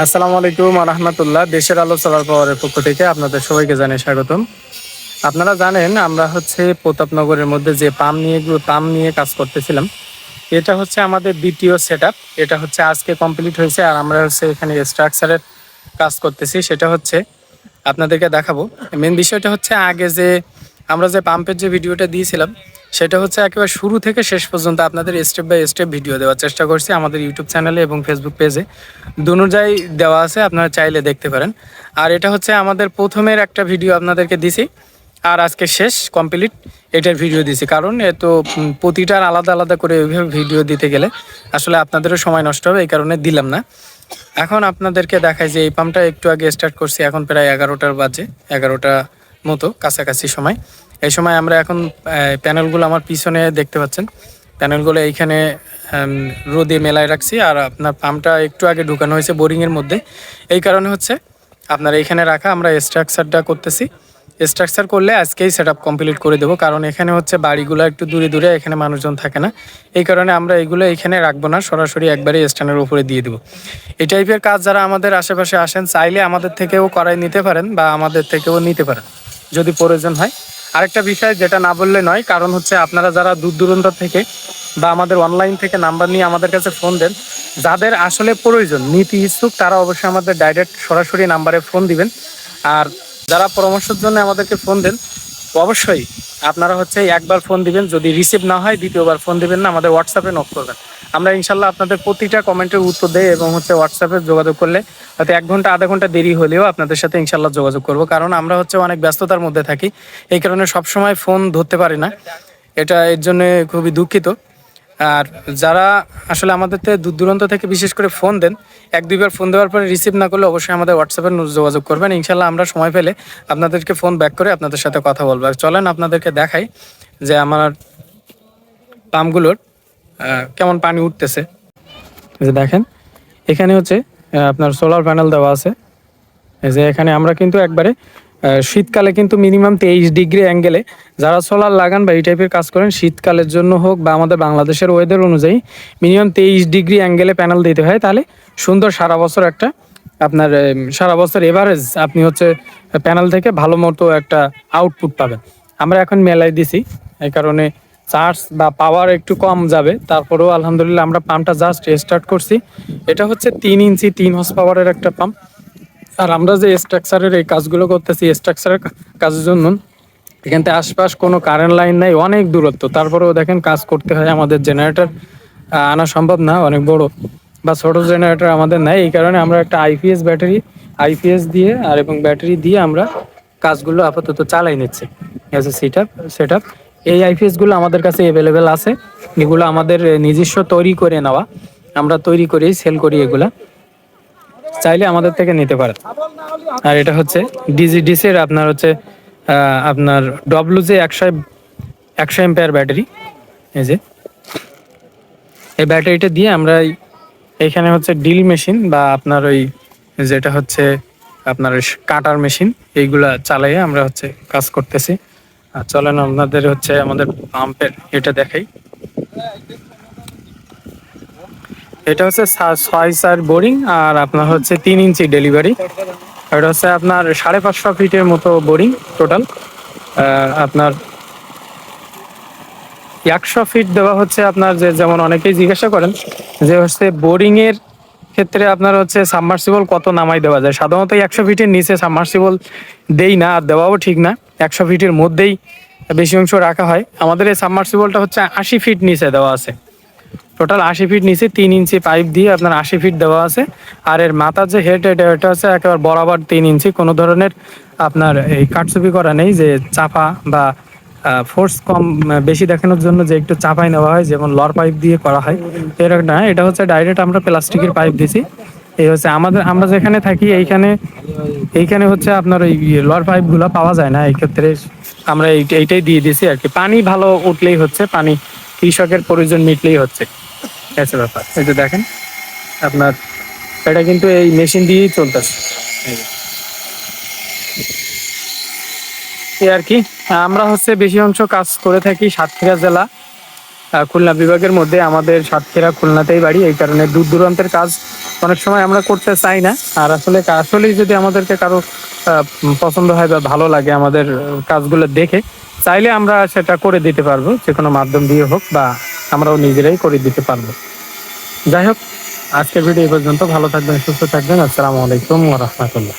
আসসালামু আলাইকুম রহমতুল্লাহ। দেশের আলো সোলার পাওয়ারের পক্ষ থেকে আপনাদের সবাইকে জানাই স্বাগতম। আপনারা জানেন আমরা প্রতাপনগরের মধ্যে যে পাম্প নিয়ে কাজ করতেছিলাম, এটা হচ্ছে আমাদের দ্বিতীয় সেট আপ। এটা হচ্ছে আজকে কমপ্লিট হয়েছে, আর আমরা এখানে স্ট্রাকচারের কাজ করতেছি। সেটা হচ্ছে আপনাদেরকে দেখাবো। মেন বিষয়টা হচ্ছে আগে আমরা যে পাম্পের যে ভিডিওটা দিয়েছিলাম, সেটা হচ্ছে একেবারে শুরু থেকে শেষ পর্যন্ত আপনাদের স্টেপ বাই স্টেপ ভিডিও দেওয়ার চেষ্টা করছি। আমাদের ইউটিউব চ্যানেলে এবং ফেসবুক পেজে দুটোই দেওয়া আছে, আপনারা চাইলে দেখতে পারেন। আর এটা হচ্ছে আমাদের প্রথমের একটা ভিডিও আপনাদেরকে দিছি, আর আজকে শেষ কমপ্লিট এটার ভিডিও দিছি। কারণ প্রতিটার আলাদা আলাদা করে ওইভাবে ভিডিও দিতে গেলে আসলে আপনাদেরও সময় নষ্ট হবে, এই কারণে দিলাম না। এখন আপনাদেরকে দেখাই যে এই পাম্পটা একটু আগে স্টার্ট করছি, এখন প্রায় 11টার বাজে, 11টা মতো কাছাকাছি সময়। এই সময় আমরা এখন প্যানেলগুলো আমার পিছনে দেখতে পাচ্ছেন, প্যানেলগুলো এইখানে রোদে মেলায় রাখছি। আর আপনার পাম্পটা একটু আগে ঢুকানো হয়েছে বোরিংয়ের মধ্যে, এই কারণে হচ্ছে আপনার এইখানে রাখা। আমরা স্ট্রাকচারটা করতেছি, স্ট্রাকচার করলে আজকেই সেট আপ কমপ্লিট করে দেবো। কারণ এখানে হচ্ছে বাড়িগুলো একটু দূরে দূরে, এখানে মানুষজন থাকে না, এই কারণে আমরা এগুলো এখানে রাখবো না, সরাসরি একবারে স্ট্যান্ডের উপরে দিয়ে দেবো। এই টাইপের কাজ যারা আমাদের আশেপাশে আসেন, চাইলে আমাদের থেকেও করাই নিতে পারেন বা আমাদের থেকেও নিতে পারেন যদি প্রয়োজন হয়। আরেকটা বিষয় যেটা না বললে নয়, কারণ হচ্ছে আপনারা যারা দূর দূরান্ত থেকে বা আমাদের অনলাইন থেকে নাম্বার নিয়ে আমাদের কাছে ফোন দেন, যাদের আসলে প্রয়োজন, নীতি ইচ্ছুক, তারা অবশ্যই আমাদের ডাইরেক্ট সরাসরি নাম্বারে ফোন দিবেন। আর যারা পরামর্শের জন্য আমাদেরকে ফোন দেন, অবশ্যই আপনারা হচ্ছে একবার ফোন দিবেন, যদি রিসিভ না হয় দ্বিতীয়বার ফোন দিবেন না, আমাদের হোয়াটসঅ্যাপে নক করবেন। আমরা ইনশাল্লাহ আপনাদের প্রতিটা কমেন্টের উত্তর দেই, এবং হচ্ছে হোয়াটসঅ্যাপে যোগাযোগ করলে হয়তো 1 ঘন্টা আধা ঘন্টা দেরি হলেও আপনাদের সাথে ইনশাল্লাহ যোগাযোগ করব। কারণ আমরা হচ্ছে অনেক ব্যস্ততার মধ্যে থাকি, এই কারণে সবসময় ফোন ধরতে পারি না, এর জন্য খুবই দুঃখিত। আর যারা আসলে আমাদের দূর দূরান্ত থেকে বিশেষ করে ফোন দেন, 1-2বার ফোন দেওয়ার পরে রিসিভ না করলে অবশ্যই আমাদের হোয়াটসঅ্যাপে যোগাযোগ করবেন। ইনশাল্লাহ আমরা সময় পেলে আপনাদেরকে ফোন ব্যাক করে আপনাদের সাথে কথা বলবো। আর চলেন আপনাদেরকে দেখাই যে আমার পাম্পগুলোর কেমন পানি উঠতেছে। যে দেখেন, এখানে হচ্ছে আপনার সোলার প্যানেল দেওয়া আছে। এই যে এখানে আমরা কিন্তু একবারে শীতকালে কিন্তু মিনিমাম 23 ডিগ্রি অ্যাঙ্গেলে যারা সোলার লাগান বা এই টাইপের কাজ করেন, শীতকালের জন্য হোক বা আমাদের বাংলাদেশের ওয়েদার অনুযায়ী মিনিমাম 23 ডিগ্রি অ্যাঙ্গেলে প্যানেল দিতে হয়, তাহলে সুন্দর সারা বছর একটা আপনার সারা বছর এভারেজ আপনি হচ্ছে প্যানেল থেকে ভালো মতো একটা আউটপুট পাবেন। আমরা এখন মেলাই দিছি, এই কারণে চার্জ বা পাওয়ার একটু কম যাবে, তারপরেও আলহামদুলিল্লাহ আমরা পাম্পটা জাস্ট স্টার্ট করছি। এটা হচ্ছে 3 ইঞ্চি 3 হর্স পাওয়ারের একটা পাম্প। আর আমরা যে স্ট্রাকচারের এই কাজগুলো করতেছি, স্ট্রাকচারের কাজের জন্য এখান থেকে আশপাশ কোনো কারেন্ট লাইন নাই, অনেক দূরত্ব। তারপরেও দেখেন কাজ করতে হয়, আমাদের জেনারেটর আনা সম্ভব না, অনেক বড় বা ছোট জেনারেটর আমাদের নাই, এই কারণে আমরা একটা আইপিএস দিয়ে আর এবং ব্যাটারি দিয়ে আমরা কাজগুলো আপাতত চালাই নিচ্ছি অ্যাজ এ সেট আপ। এই আইপিএসগুলো আমাদের কাছে অ্যাভেলেবেল আছে, এগুলো আমাদের নিজস্ব তৈরি করে নেওয়া, আমরা তৈরি করেই সেল করি, এগুলা চাইলে আমাদের থেকে নিতে পারেন। আর এটা হচ্ছে ডিসির আপনার হচ্ছে আপনার ডব্লুজে 100 এম্পিয়ার ব্যাটারি। এই যে এই ব্যাটারিটা দিয়ে আমরা এইখানে হচ্ছে ড্রিল মেশিন বা আপনার ওই যেটা হচ্ছে আপনার কাটার মেশিন, এইগুলা চালাইয়ে আমরা হচ্ছে কাজ করতেছি। আর চলেন আপনাদের হচ্ছে আমাদের পাম্পের এটা দেখাই। এটা হচ্ছে 6 বোরিং, আর আপনার হচ্ছে 3 ইঞ্চি ডেলিভারি। এটা হচ্ছে আপনার 550 ফিটের মতো বোরিং টোটাল। আপনার 100 ফিট দেওয়া হচ্ছে আপনার, যেমন অনেকেই জিজ্ঞাসা করেন যে হচ্ছে বোরিংয়ের ক্ষেত্রে আপনার হচ্ছে সাবমার্সিবল কত নামাই দেওয়া যায়। সাধারণত 100 ফিটের নিচে সাবমার্সিবল দেই না, আর দেওয়াও ঠিক না, 100 ফিটের মধ্যেই বেশি অংশ রাখা হয়। আমাদের এই সাবমার্সিবলটা হচ্ছে 80 ফিট নিচে দেওয়া আছে, টোটাল 80 ফিট নিচে 3 ইঞ্চি পাইপ দিয়ে আপনার 80 ফিট দেওয়া আছে। আর এর মাথার যে হেড, এটা হচ্ছে একেবারে বরাবর 3 ইঞ্চি, কোনো ধরনের আপনার এই কাটছুপি করা নেই, যে চাপা বা ফোর্স কম বেশি দেখানোর জন্য যে একটু চাপাই নেওয়া হয়, যেমন লর পাইপ দিয়ে করা হয়, এরকম না। এটা হচ্ছে ডাইরেক্ট আমরা প্লাস্টিকের পাইপ দিছি। এই হচ্ছে আমরা যেখানে থাকি এইখানে হচ্ছে আপনার ওই লর পাইপগুলো পাওয়া যায় না, এই ক্ষেত্রে আমরা এইটাই দিয়ে দিছি আর কি। পানি ভালো উঠলেই হচ্ছে, পানি কৃষকের প্রয়োজন মিটলেই হচ্ছে, এসে ব্যাপার। এই যে দেখেন আপনার এটা কিন্তু এই মেশিন দিয়েই চলতেছে এই আর কি। আমরা হচ্ছে বেশি অংশ কাজ করে থাকি সাতক্ষীরা জেলা, খুলনা বিভাগের মধ্যে। আমাদের সাতক্ষীরা খুলনাতেই বাড়ি, এই কারণে দূর দূরান্তের কাজ অনেক সময় আমরা করতে চাই না। আর আসলেই যদি আমাদেরকে কারো পছন্দ হয় বা ভালো লাগে আমাদের কাজগুলো দেখে, চাইলে আমরা সেটা করে দিতে পারবো, যে কোনো মাধ্যম দিয়ে হোক বা আমরাও নিজেরাই করে দিতে পারবো। যাই হোক, আজকের ভিডিও এই পর্যন্ত। ভালো থাকবেন, সুস্থ থাকবেন। আসসালামু আলাইকুম ওয়া রাহমাতুল্লাহ।